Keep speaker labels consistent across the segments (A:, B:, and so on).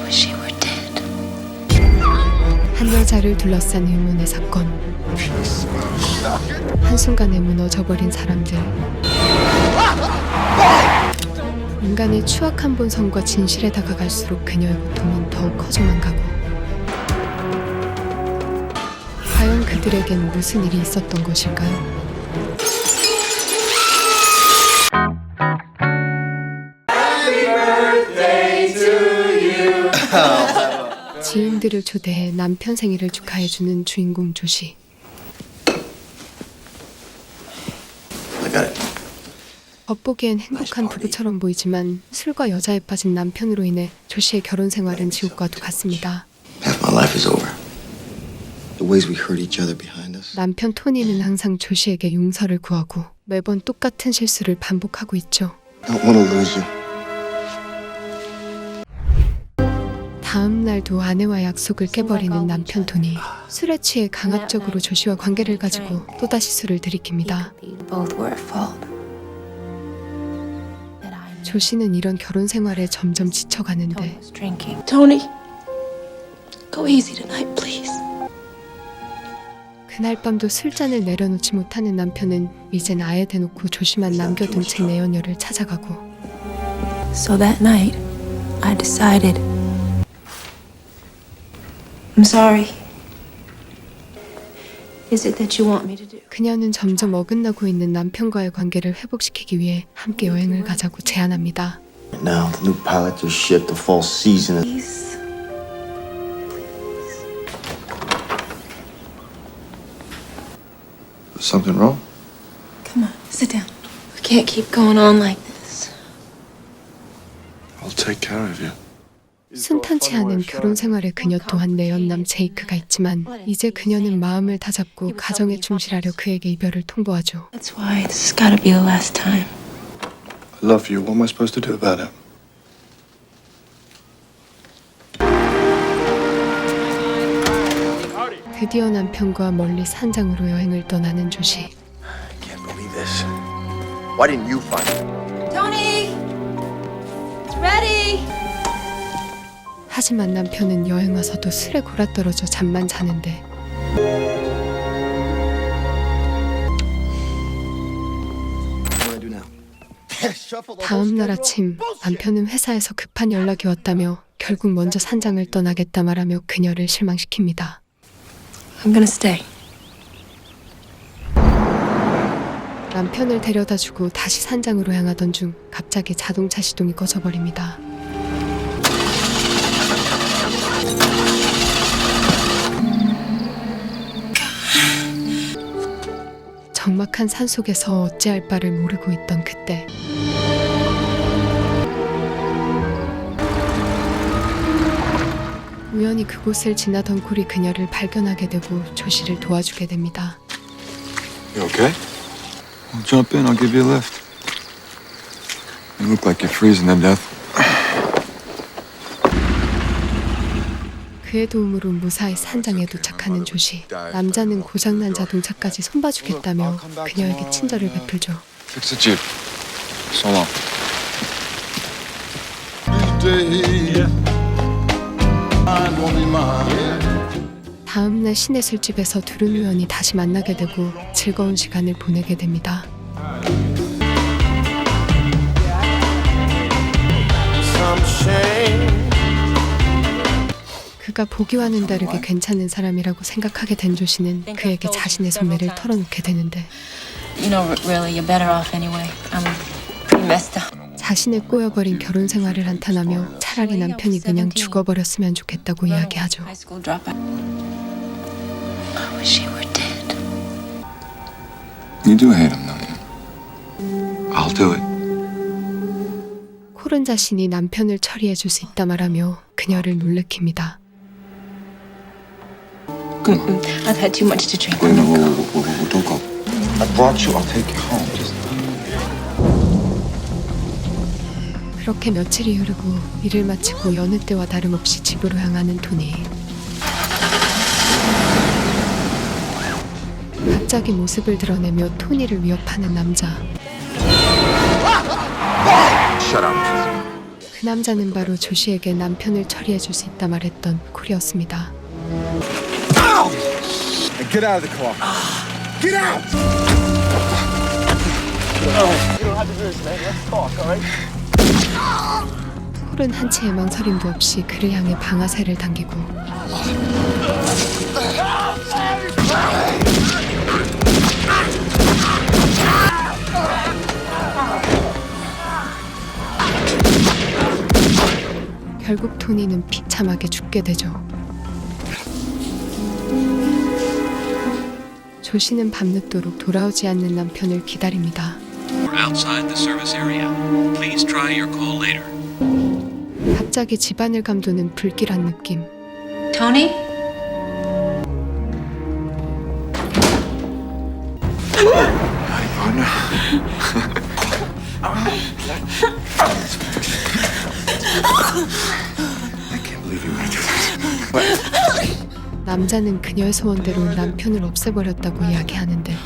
A: wish you were dead.
B: 한 여자를 둘러싼 의문의 사건. 한순간에 무너져버린 사람들. 인간의 추악한 본성과 진실에 다가갈수록 그녀의 고통은 더욱 커져만 가고. 과연 그들에겐 무슨 일이 있었던 것일까요? 지인들을 초대해 남편 생일을 축하해주는 주인공 조시. 겉보기엔 행복한 부부처럼 보이지만 술과 여자에 빠진 남편으로 인해 조시의 결혼 생활은 지옥과도 같습니다. 남편 토니는 항상 조시에게 용서를 구하고 매번 똑같은 실수를 반복하고 있죠. 다음 날도 아내와 약속을 깨버리는 남편 토니. 술에 취해 강압적으로 조시와 관계를 가지고 또다시 술을 들이킵니다. 조시는 이런 결혼 생활에 점점 지쳐가는데
A: Tony, go easy tonight, please.
B: 그날 밤도 술잔을 내려놓지 못하는 남편은 이젠 아예 대놓고 조시만 남겨둔 채 내연녀를 찾아가고.
A: So that night, I decided. I'm sorry. Is it that you want me to do?
B: 그녀는 점점 어긋나고 있는 남편과의 관계를 회복시키기 위해 함께 여행을 가자고 제안합니다.
C: Now the new pilot just shipped the fall season.
A: Please.
C: Something wrong?
A: Come on, sit down. We can't keep going on like this.
C: I'll take care of you.
B: 순탄치 않은 결혼 생활에 그녀 또한 내연남 제이크가 있지만 이제 그녀는 마음을 다잡고 가정에 충실하려 그에게 이별을 통보하죠.
A: That's why this has got to be the last time.
C: I love you. What am I supposed to do about it?
B: 드디어 남편과 멀리 산장으로 여행을 떠나는 조시.
C: I can't believe this. Why didn't you find it?
A: Tony, it's ready.
B: 하지만 남편은 여행 와서도 술에 골아떨어져 잠만 자는데
C: What do I do now?
B: 다음 날 아침 남편은 회사에서 급한 연락이 왔다며 결국 먼저 산장을 떠나겠다 말하며 그녀를 실망시킵니다.
A: I'm gonna stay.
B: 남편을 데려다주고 다시 산장으로 향하던 중 갑자기 자동차 시동이 꺼져버립니다. 적막한 산속에서 어찌할 바를 모르고 있던 그때 우연히 그곳을 지나던 콜이 그녀를 발견하게 되고 조시를 도와주게 됩니다.
D: You okay? Well, jump in. I'll give you a lift. You look like you're freezing to death.
B: 그의 도움으로 무사히 산장에 도착하는 조시. 남자는 고장난 자동차까지 손봐주겠다며 그녀에게 친절을 베풀죠.
D: Fix the jeep. So long.
B: 다음날 시내 술집에서 둘은 우연히 다시 만나게 되고 즐거운 시간을 보내게 됩니다. 그가 보기와는 다르게 괜찮은 사람이라고 생각하게 된 조시는 그에게 자신의 속내를 털어놓게 되는데
A: You know, really, you're better off anyway. I'm pretty messed up.
B: 자신의 꼬여버린 결혼 생활을 한탄하며 차라리 남편이 그냥 죽어버렸으면 좋겠다고 이야기하죠.
A: High school dropout. I wish you were dead.
D: You do hate him, don't you? I'll do it.
B: 콜은 자신이 남편을 처리해줄 수 있다 말하며 그녀를 놀래킵니다.
D: Come on.
A: I've had too much to drink.
D: Wait, no, don't go. I brought you. I'll take you home. Just...
B: 그렇게 며칠이 흐르고 일을 마치고 여느 때와 다름없이 집으로 향하는 토니. 갑자기 모습을 드러내며 토니를 위협하는 남자.
D: Shut up.
B: 그 남자는 바로 조시에게 남편을 처리해줄 수 있다 말했던 콜이었습니다.
D: Get out of the car. Get out!
B: 콜은 한치의 망설임도 없이 그를 향해 방아쇠를 당기고 결국 토니는 비참하게 죽게 되죠. 조시는 밤늦도록 돌아오지 않는 남편을 기다립니다.
E: Outside the service area. Please try your call later.
B: 갑자기 집안을 감도는 불길한 느낌.
A: Tony?
D: I can't believe you went through this.
B: 남자는 그녀의 소원대로 남편을 없애버렸다고 이야기하는데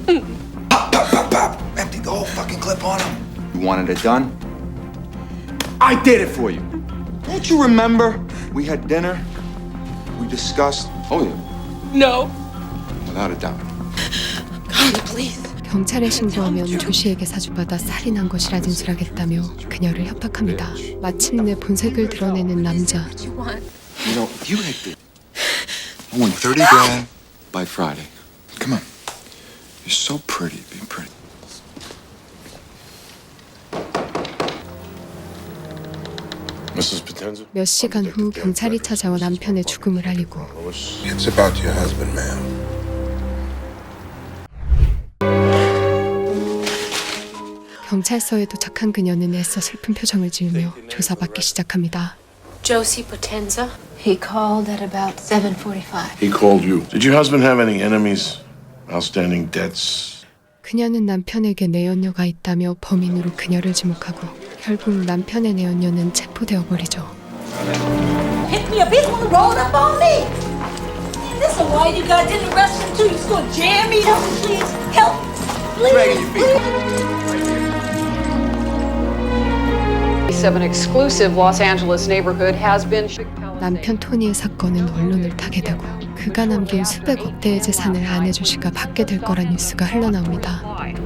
D: Pop! Empty the whole fucking clip on him. You wanted it done? I did it for you. Don't you remember? We had dinner. We discussed. Oh yeah.
A: No.
D: Without a doubt.
A: God, please.
B: 경찰에 신고하면 조시에게 사주받아 살인한 것이라 진술하겠다며 그녀를 협박합니다. 마침내 본색을 드러내는 남자.
A: What you want?
D: You know, you had to. I want 30 grand by Friday. Come on. You're so pretty. Be pretty.
F: Mrs. Potenza?
B: 몇 시간 후 경찰이 찾아와 남편의 죽음을 알리고
F: It's about your husband, ma'am.
B: 경찰서에 도착한 그녀는 애써 슬픈 표정을 지으며 조사받기 시작합니다.
A: Josie Potenza. He called at about 7:45.
F: He called you. Did your husband have any enemies? Outstanding debts?
B: 그녀는 남편에게 내연녀가 있다며 범인으로 그녀를 지목하고 결국 남편의 내연녀는 체포되어 버리죠.
G: Pick me up. He's gonna roll up on me. Listen, why you guys didn't arrest him too? He's gonna jam me down. Please help. Please.
H: 7 exclusive Los Angeles neighborhood has been.
B: 남편 토니의 사건은 언론을 타게 되고 그가 남긴 수백억 대의 재산을 아내 조시가 받게 될 거란 뉴스가 흘러나옵니다.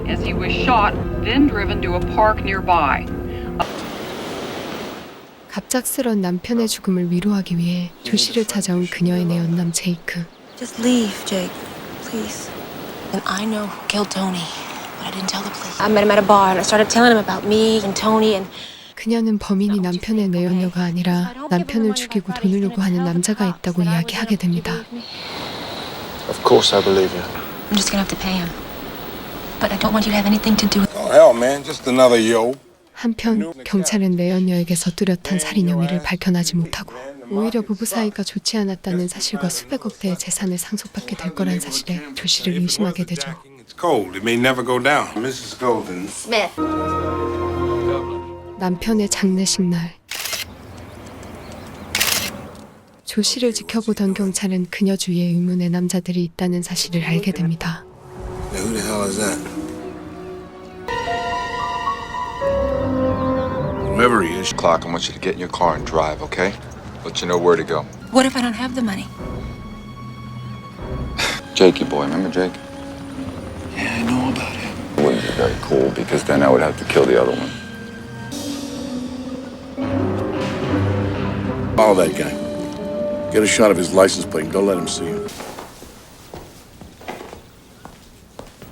H: As he was shot, then driven to a park nearby.
B: 갑작스런 남편의 죽음을 위로하기 위해 조시를 찾아온 그녀의 내연남 제이크.
A: Just leave, Jake, please. And I know who killed Tony, but I didn't tell the police. I met him at a bar and I started telling him about me and Tony and.
B: 그녀는 범인이 남편의 내연녀가 아니라 남편을 죽이고 돈을 요구하는 남자가 있다고 이야기하게 됩니다.
F: Of course I believe you.
A: I'm just gonna have to pay him. But I don't want you to have anything to do with.
F: Oh, hell, man. Just another yo.
B: 한편 경찰은 내연녀에게서 뚜렷한 살인 혐의를 밝혀내지 못하고 오히려 부부 사이가 좋지 않았다는 사실과 수백억 대의 재산을 상속받게 될 거란 사실에 조시를 의심하게 되죠.
F: It's cold. It may never go down. Mrs. Golden.
A: Smith.
B: 남편의 장례식 날 조시를 지켜보던 경찰은 그녀 주위에 의문의 남자들이 있다는 사실을 알게 됩니다.
F: Who the hell is that? Whoever he is.
D: Clark, I want you to get in your car and drive, okay? Let you know where to go.
A: What if I don't have the money?
D: Jakey boy, remember Jake? Yeah, I know about him. It wouldn't be very cool because then I would have to kill the other one.
F: Follow that guy. Get a shot of his license plate. Don't let him see you.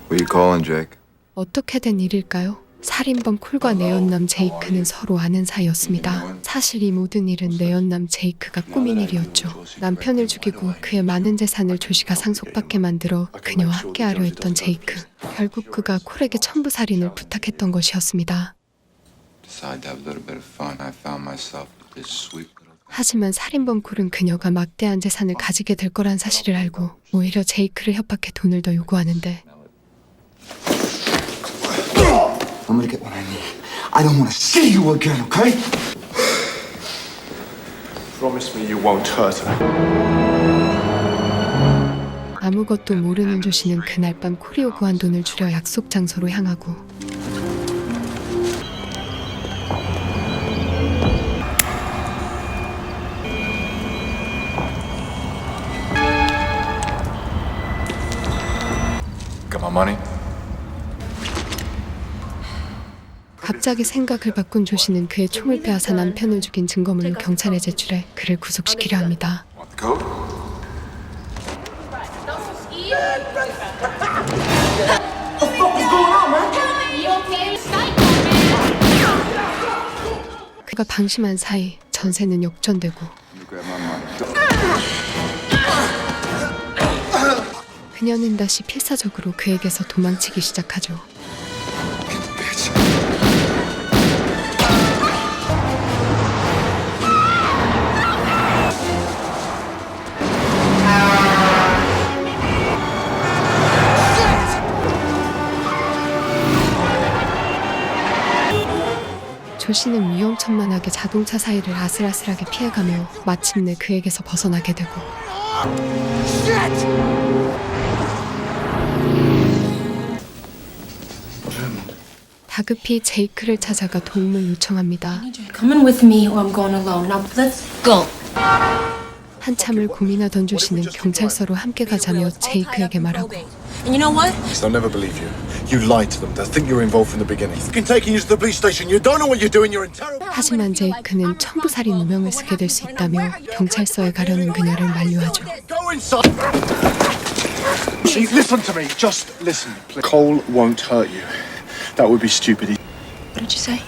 D: What are you calling, Jake?
B: 어떻게 된 일일까요? 살인범 콜과 내연남 제이크는 서로 아는 사이였습니다. 사실 이 모든 일은 내연남 제이크가 꾸민 일이었죠. 남편을 죽이고 그의 많은 재산을 조시가 상속받게 만들어 그녀와 함께하려 했던 제이크. 결국 그가 콜에게 첨부 살인을 부탁했던 것이었습니다.
D: Decide to have a little bit of fun. I found myself with this sweet little.
B: 하지만 살인범 콜은 그녀가 막대한 재산을 가지게 될 거란 사실을 알고 오히려 제이크를 협박해 돈을 더 요구하는데
I: I'm gonna get what I need. I don't want to see you again, okay?
F: Promise me you won't hurt her.
B: 아무것도 모르는 조시는 그날 밤 콜이 요구한 돈을 주려 약속 장소로 향하고
J: money?
B: 갑자기 생각을 바꾼 조씨는 그의 총을 빼앗아 남편을 죽인 증거물을 경찰에 제출해 그를 구속시키려 합니다.
J: Want the coke?
B: 그가 방심한 사이 전세는 역전되고
D: You grab my money.
B: 그녀는 다시 필사적으로 그에게서 도망치기 시작하죠.
D: Bitch.
B: 조씨는 위험천만하게 자동차 사이를 아슬아슬하게 피해가며 마침내 그에게서 벗어나게 되고 다급히 제이크를 찾아가 도움을 요청합니다.
A: Come in with me or I'm going alone. Now let's go.
B: 한참을 고민하던 조씨는 경찰서로 함께 가자며 제이크에게 말하고
A: And you know what?
C: They'll never believe you. You lied to them. They'll think you were involved from the beginning. Fucking taking you to the police station. You don't know what you're doing. You're in terrible.
B: 하지만 제이크는 청부살인 누명을 쓰게 될 수 있다며 경찰서에 가려는 그녀를 만류하죠.
C: Go inside. See, listen to me. Just listen. Please. Cole won't hurt you. That would be stupid.
A: What did you say?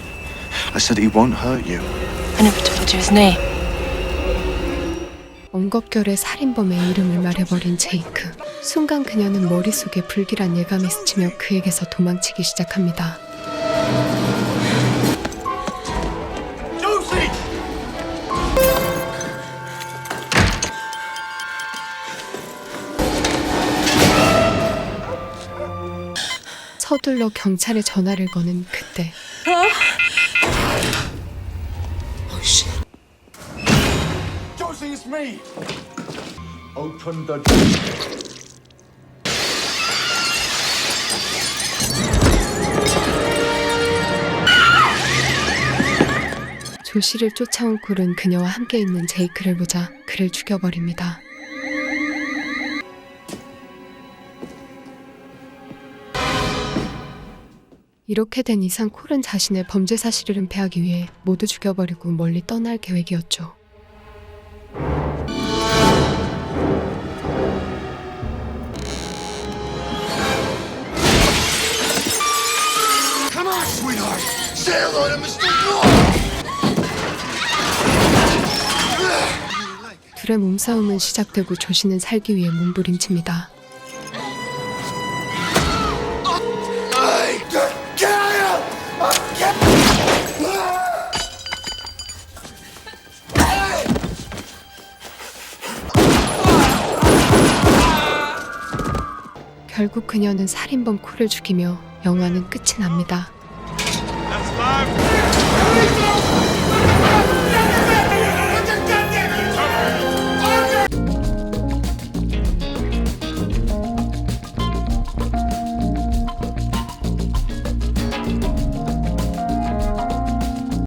C: I said he won't hurt you.
A: I never told you his name.
B: 엉겁결에 살인범의 이름을 말해버린 제이크. 순간 그녀는 머릿속에 불길한 예감이 스치며 그에게서 도망치기 시작합니다.
C: Josie!
B: 서둘러 경찰에 전화를 거는 그때
C: Josie, it's me. Open the door.
B: 조씨를 쫓아온 콜은 그녀와 함께 있는 제이크를 보자 그를 죽여버립니다. 이렇게 된 이상 콜은 자신의 범죄 사실을 은폐하기 위해 모두 죽여버리고 멀리 떠날 계획이었죠.
C: Come on, sweetheart. Say hello to Mr. Moore.
B: 둘의 몸싸움은 시작되고 조씨는 살기 위해 몸부림칩니다. 결국 그녀는 살인범 콜을 죽이며 영화는 끝이 납니다.
J: That's 5.